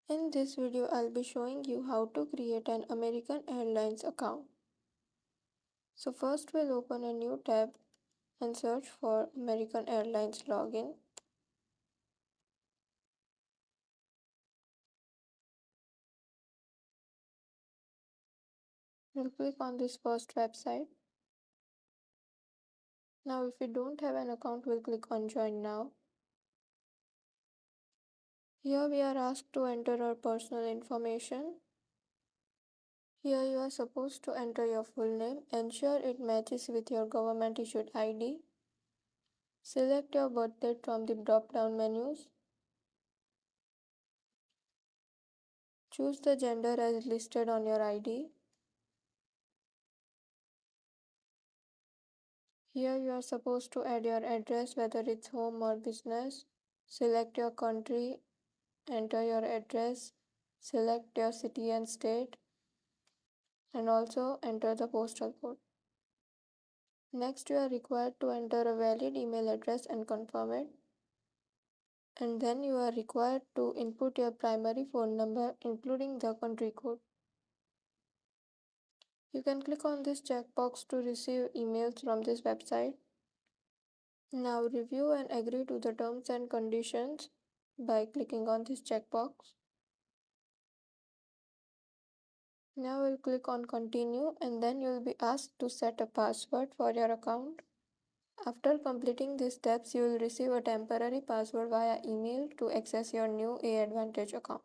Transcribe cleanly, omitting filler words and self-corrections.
In this video, I'll be showing you how to create an American Airlines account. So first we'll open a new tab and search for American Airlines login. We'll click on this first website. Now if we don't have an account, we'll click on join now. Here we are asked to enter our personal information. Here you are supposed to enter your full name. Ensure it matches with your government issued ID. Select your birth date from the drop down menus. Choose the gender as listed on your ID. Here you are supposed to add your address, whether it's home or business. Select your country, enter your address, select your city and state, and also enter the postal code. Next, you are required to enter a valid email address and confirm it. And then you are required to input your primary phone number, including the country code. You can click on this checkbox to receive emails from this website. Now review and agree to the terms and conditions by clicking on this checkbox. Now we'll click on continue and then you'll be asked to set a password for your account. After completing these steps, you will receive a temporary password via email to access your new AAdvantage account.